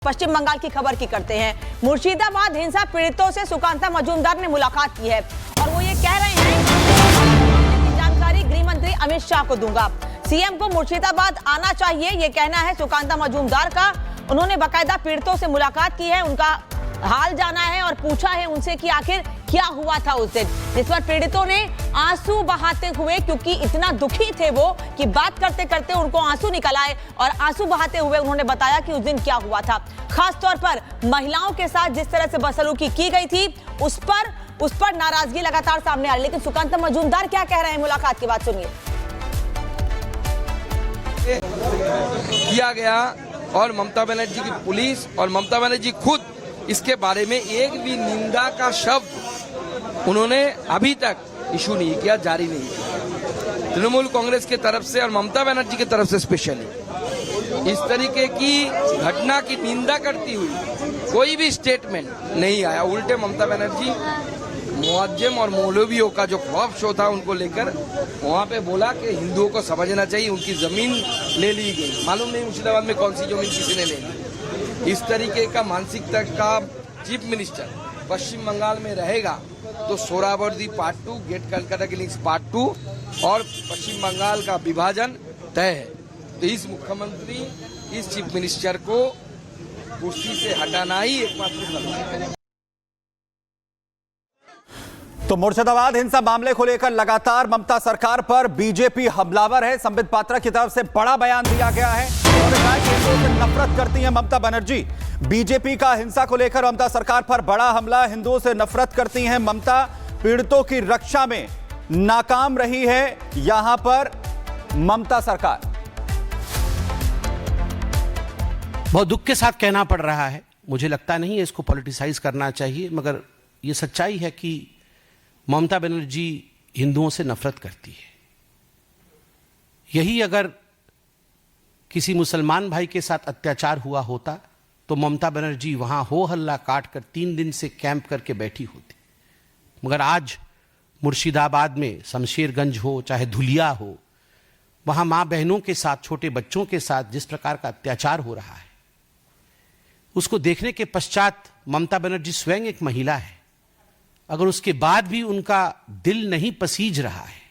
पश्चिम बंगाल की खबर की करते हैं। मुर्शिदाबाद हिंसा पीड़ितों से सुकांता मजूमदार ने मुलाकात की है और वो ये कह रहे हैं कि जानकारी गृह मंत्री अमित शाह को दूंगा। सीएम को मुर्शिदाबाद आना चाहिए, ये कहना है सुकांता मजूमदार का। उन्होंने बाकायदा पीड़ितों से मुलाकात की है, उनका हाल जाना है और पूछा है उनसे कि आखिर क्या हुआ था उस दिन, जिस पर पीड़ितों ने आंसू बहाते हुए, क्योंकि इतना दुखी थे वो कि बात करते करते उनको आंसू निकल आए और आंसू बहाते हुए उन्होंने बताया कि उस दिन क्या हुआ था। खास तौर पर महिलाओं के साथ जिस तरह से बदसलूकी की गई थी उस पर नाराजगी लगातार सामने आ रही। लेकिन सुकांता मजूमदार क्या कह रहे हैं, मुलाकात की बात सुनिए। किया गया और ममता बनर्जी की पुलिस और ममता बनर्जी खुद इसके बारे में एक भी निंदा का शब्द उन्होंने अभी तक इशू नहीं किया, जारी नहीं किया। तृणमूल कांग्रेस की तरफ से और ममता बनर्जी की तरफ से स्पेशली इस तरीके की घटना की निंदा करती हुई कोई भी स्टेटमेंट नहीं आया। उल्टे ममता बनर्जी मुअज्जिम और मौलवियों का जो खौफ शो था उनको लेकर वहां पे बोला कि हिंदुओं को समझना चाहिए, उनकी जमीन ले ली गई। मालूम नहीं मुर्शिदाबाद में कौन सी जमीन किसी ने ले ली। इस तरीके का मानसिकता का चीफ मिनिस्टर पश्चिम बंगाल में रहेगा तो सोहरावर्दी पार्ट 2, गेट कलकत्ता की लिंक्स पार्ट 2 और पश्चिम बंगाल का विभाजन तय है। तो इस मुख्यमंत्री, इस चीफ मिनिस्टर को कुर्सी से हटाना ही एकमात्र सलाह है। तो मुर्शिदाबाद हिंसा मामले को लेकर लगातार ममता सरकार पर बीजेपी हमलावर है। संबित पात्रा की तरफ से बड़ा बयान दिया गया है। उन्होंने कहा कि हिंदुओं से नफरत करती है ममता बनर्जी। बीजेपी का हिंसा को लेकर ममता सरकार पर बड़ा हमला। हिंदुओं से नफरत करती हैं ममता, पीड़ितों की रक्षा में नाकाम रही है यहां पर ममता सरकार। बहुत दुख के साथ कहना पड़ रहा है, मुझे लगता नहीं है इसको पॉलिटिसाइज करना चाहिए, मगर यह सच्चाई है कि ममता बनर्जी हिंदुओं से नफरत करती है। यही अगर किसी मुसलमान भाई के साथ अत्याचार हुआ होता तो ममता बनर्जी वहां हो हल्ला काट कर 3 दिन से कैंप करके बैठी होती। मगर आज मुर्शिदाबाद में शमशेरगंज हो चाहे धुलिया हो, वहां मां बहनों के साथ, छोटे बच्चों के साथ जिस प्रकार का अत्याचार हो रहा है, उसको देखने के पश्चात ममता बनर्जी स्वयं एक महिला है। अगर उसके बाद भी उनका दिल नहीं पसीज रहा है,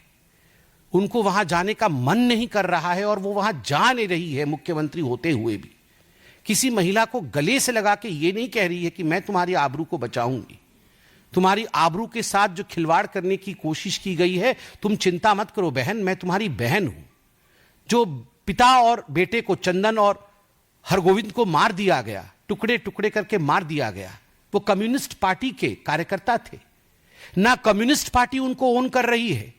उनको वहां जाने का मन नहीं कर रहा है और वो वहां जा नहीं रही है मुख्यमंत्री होते हुए भी, किसी महिला को गले से लगा के ये नहीं कह रही है कि मैं तुम्हारी आबरू को बचाऊंगी, तुम्हारी आबरू के साथ जो खिलवाड़ करने की कोशिश की गई है, तुम चिंता मत करो बहन, मैं तुम्हारी बहन हूं। जो पिता और बेटे को, चंदन और हरगोविंद को मार दिया गया, टुकड़े टुकड़े करके मार दिया गया, वो कम्युनिस्ट पार्टी के कार्यकर्ता थे। ना कम्युनिस्ट पार्टी उनको ओन कर रही है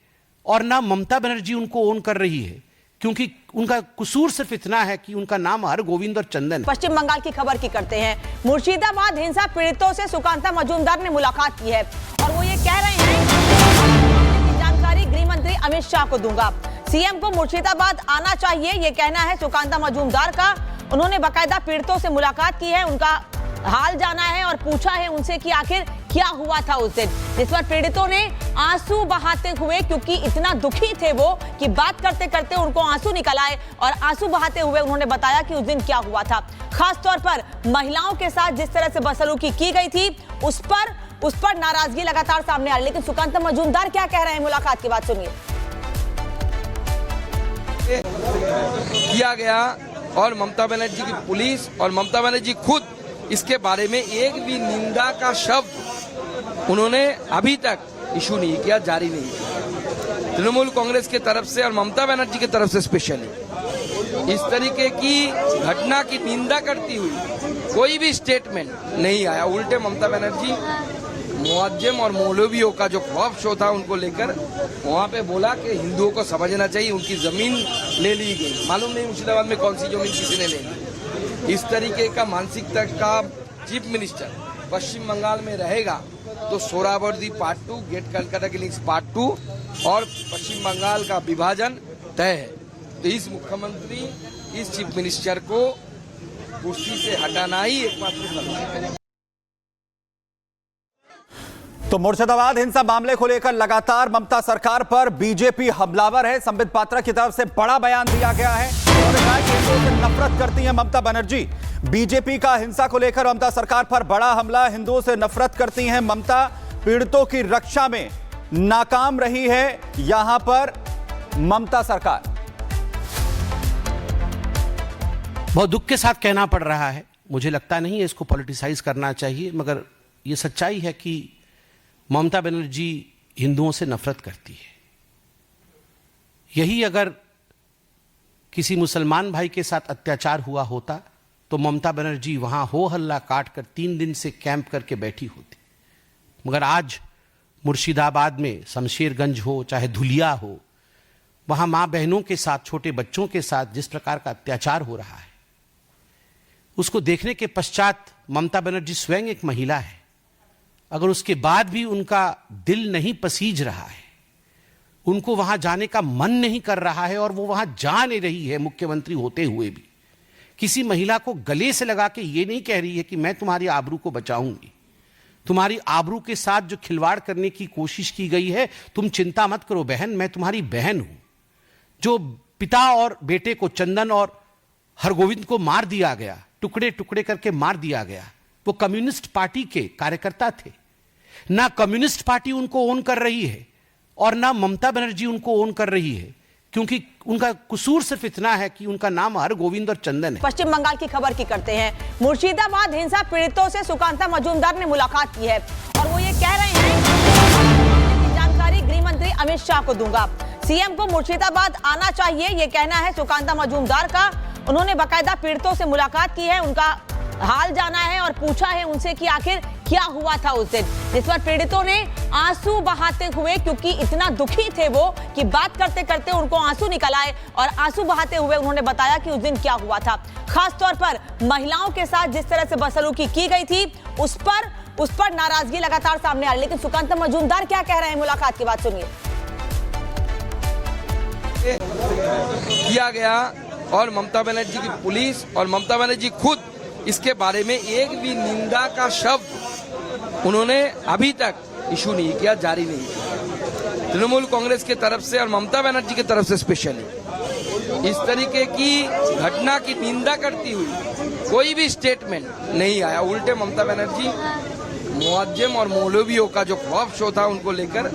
और ना ममता बनर्जी उनको ओन कर रही है, क्योंकि उनका कसूर सिर्फ इतना है कि उनका नाम हरगोविंद और चंदन। पश्चिम बंगाल की खबर की करते हैं। मुर्शिदाबाद हिंसा पीड़ितों से सुकांता मजूमदार ने मुलाकात की है और वो ये कह रहे हैं कि जानकारी गृह मंत्री अमित शाह को दूंगा। सीएम को मुर्शिदाबाद आना चाहिए, ये कहना है सुकांता मजूमदार का। उन्होंने बाकायदा पीड़ितों से मुलाकात की है, उनका हाल जाना है और पूछा है उनसे कि आखिर क्या हुआ था उस दिन, जिस पर पीड़ितों ने आंसू बहाते हुए, क्योंकि इतना दुखी थे वो कि बात करते करते उनको आंसू निकल आए और आंसू बहाते हुए उन्होंने बताया कि उस दिन क्या हुआ था। खास तौर पर महिलाओं के साथ जिस तरह से बदसलूकी की गई थी उस पर नाराजगी लगातार सामने आ रही। लेकिन सुकांता मजूमदार क्या कह रहे हैं, मुलाकात की बात सुनिए। किया गया और ममता बनर्जी की पुलिस और ममता बनर्जी खुद इसके बारे में एक भी निंदा का शब्द उन्होंने अभी तक इशू नहीं किया, जारी नहीं किया। तृणमूल कांग्रेस की तरफ से और ममता बनर्जी की तरफ से स्पेशली इस तरीके की घटना की निंदा करती हुई कोई भी स्टेटमेंट नहीं आया। उल्टे ममता बनर्जी मुअज्जिम और मौलवियों का जो खौफ शो था उनको लेकर वहां पे बोला कि हिंदुओं को समझना चाहिए, उनकी जमीन ले ली गई। मालूम नहीं मुर्शिदाबाद में कौन सी जमीन किसी ने ले ली। इस तरीके का मानसिकता का चीफ मिनिस्टर पश्चिम बंगाल में रहेगा तो सोहरावर्दी पार्ट 2, गेट कलकत्ता की लिंक्स पार्ट 2 और पश्चिम बंगाल का विभाजन तय है। तो इस मुख्यमंत्री, इस चीफ मिनिस्टर को कुर्सी से हटाना ही एकमात्र सलाह है। तो मुर्शिदाबाद हिंसा मामले को लेकर लगातार ममता सरकार पर बीजेपी हमलावर है। संबित पात्रा की तरफ से बड़ा बयान दिया गया है। उन्होंने कहा कि हिंदुओं से नफरत करती हैं ममता बनर्जी। बीजेपी का हिंसा को लेकर ममता सरकार पर बड़ा हमला। हिंदुओं से नफरत करती हैं ममता, पीड़ितों की रक्षा में नाकाम रही है यहां पर ममता सरकार। बहुत दुख के साथ कहना पड़ रहा है, मुझे लगता नहीं है इसको पॉलिटिसाइज करना चाहिए, मगर यह सच्चाई है कि ममता बनर्जी हिंदुओं से नफरत करती है। यही अगर किसी मुसलमान भाई के साथ अत्याचार हुआ होता तो ममता बनर्जी वहां हो हल्ला काट कर 3 दिन से कैंप करके बैठी होती। मगर आज मुर्शिदाबाद में शमशेरगंज हो चाहे धुलिया हो, वहां मां बहनों के साथ, छोटे बच्चों के साथ जिस प्रकार का अत्याचार हो रहा है, उसको देखने के पश्चात ममता बनर्जी स्वयं एक महिला है। अगर उसके बाद भी उनका दिल नहीं पसीज रहा है, उनको वहां जाने का मन नहीं कर रहा है और वो वहां जा नहीं रही है मुख्यमंत्री होते हुए भी, किसी महिला को गले से लगा के ये नहीं कह रही है कि मैं तुम्हारी आबरू को बचाऊंगी, तुम्हारी आबरू के साथ जो खिलवाड़ करने की कोशिश की गई है, तुम चिंता मत करो बहन, मैं तुम्हारी बहन हूं। जो पिता और बेटे को, चंदन और हरगोविंद को मार दिया गया, टुकड़े टुकड़े करके मार दिया गया, वो कम्युनिस्ट पार्टी के कार्यकर्ता थे। ना कम्युनिस्ट पार्टी उनको ओन कर रही है और ना ममता बनर्जी उनको ओन कर रही है, क्योंकि उनका कसूर सिर्फ इतना है कि उनका नाम हरगोविंद और चंदन है। पश्चिम बंगाल की खबर की करते हैं। मुर्शिदाबाद हिंसा पीड़ितों से सुकांता मजूमदार ने मुलाकात की है और वो ये कह रहे हैं कि जानकारी गृह मंत्री अमित शाह को दूंगा। सीएम को मुर्शिदाबाद आना चाहिए, ये कहना है सुकांता मजूमदार का। उन्होंने बाकायदा पीड़ितों से मुलाकात की है, उनका हाल जाना है और पूछा है उनसे कि आखिर क्या हुआ था उस दिन, जिस पर पीड़ितों ने आंसू बहाते हुए, क्योंकि इतना दुखी थे वो कि बात करते करते उनको आंसू निकल आए, और आंसू बहाते हुए उन्होंने बताया कि उस दिन क्या हुआ था। खास तौर पर महिलाओं के साथ जिस तरह से बदसलूकी की गई थी उस पर नाराजगी लगातार सामने आ रही। लेकिन सुकांता मजूमदार क्या कह रहे हैं मुलाकात के बाद, सुनिए। किया गया और ममता बनर्जी की पुलिस और ममता बनर्जी खुद इसके बारे में एक भी निंदा का शब्द उन्होंने अभी तक इशू नहीं किया, जारी नहीं किया। तृणमूल कांग्रेस की तरफ से और ममता बनर्जी की तरफ से स्पेशली इस तरीके की घटना की निंदा करती हुई कोई भी स्टेटमेंट नहीं आया। उल्टे ममता बनर्जी मुअज्जिम और मौलवियों का जो खौफ शो था उनको लेकर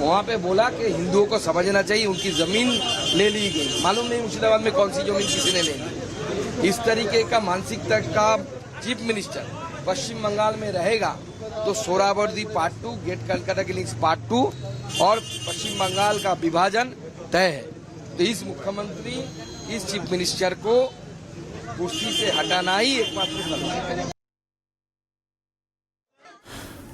वहां पे बोला कि हिंदुओं को समझना चाहिए, उनकी जमीन ले ली गई। मालूम नहीं मुर्शिदाबाद में कौन सी जमीन किसी ने ले ली। इस तरीके का मानसिकता का चीफ मिनिस्टर पश्चिम बंगाल में रहेगा तो सोहरावर्दी पार्ट 2, गेट कलकत्ता की लिंक्स पार्ट 2 और पश्चिम बंगाल का विभाजन तय है। तो इस मुख्यमंत्री, इस चीफ मिनिस्टर को कुर्सी से हटाना ही एकमात्र सलाह है।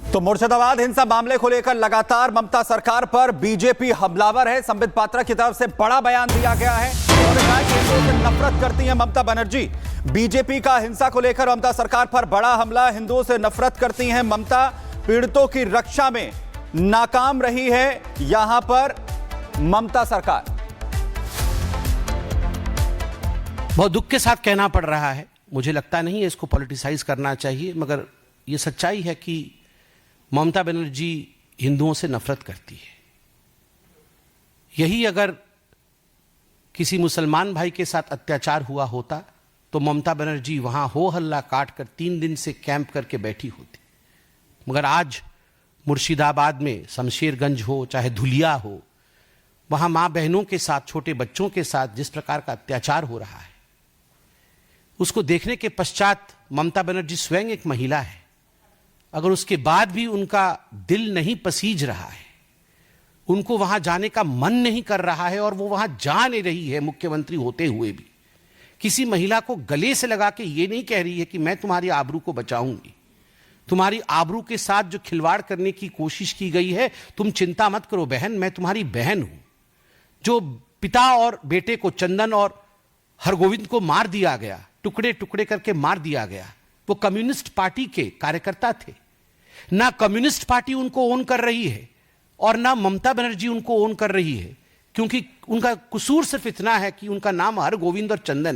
तो मुर्शिदाबाद हिंसा मामले को लेकर लगातार ममता सरकार पर बीजेपी हमलावर है। संबित पात्रा की तरफ से बड़ा बयान दिया गया है। उन्होंने कहा कि हिंदुओं से नफरत करती हैं ममता बनर्जी। बीजेपी का हिंसा को लेकर ममता सरकार पर बड़ा हमला। हिंदुओं से नफरत करती हैं ममता, पीड़ितों की रक्षा में नाकाम रही है यहां पर ममता सरकार। बहुत दुख के साथ कहना पड़ रहा है, मुझे लगता नहीं है इसको पॉलिटिसाइज करना चाहिए, मगर यह सच्चाई है कि ममता बनर्जी हिंदुओं से नफरत करती है। यही अगर किसी मुसलमान भाई के साथ अत्याचार हुआ होता तो ममता बनर्जी वहां हो हल्ला काट कर 3 दिन से कैंप करके बैठी होती। मगर आज मुर्शिदाबाद में शमशेरगंज हो चाहे धुलिया हो, वहां मां बहनों के साथ, छोटे बच्चों के साथ जिस प्रकार का अत्याचार हो रहा है, उसको देखने के पश्चात ममता बनर्जी स्वयं एक महिला है। अगर उसके बाद भी उनका दिल नहीं पसीज रहा है, उनको वहां जाने का मन नहीं कर रहा है और वो वहां जा नहीं रही है मुख्यमंत्री होते हुए भी, किसी महिला को गले से लगा के ये नहीं कह रही है कि मैं तुम्हारी आबरू को बचाऊंगी, तुम्हारी आबरू के साथ जो खिलवाड़ करने की कोशिश की गई है, तुम चिंता मत करो बहन, मैं तुम्हारी बहन हूं। जो पिता और बेटे को, चंदन और हरगोविंद को मार दिया गया, टुकड़े टुकड़े करके मार दिया गया, वो कम्युनिस्ट पार्टी के कार्यकर्ता थे। ना कम्युनिस्ट पार्टी उनको ओन कर रही है और ना ममता बनर्जी उनको ओन कर रही है, क्योंकि उनका कसूर सिर्फ इतना है कि उनका नाम हरगोविंद और चंदन है।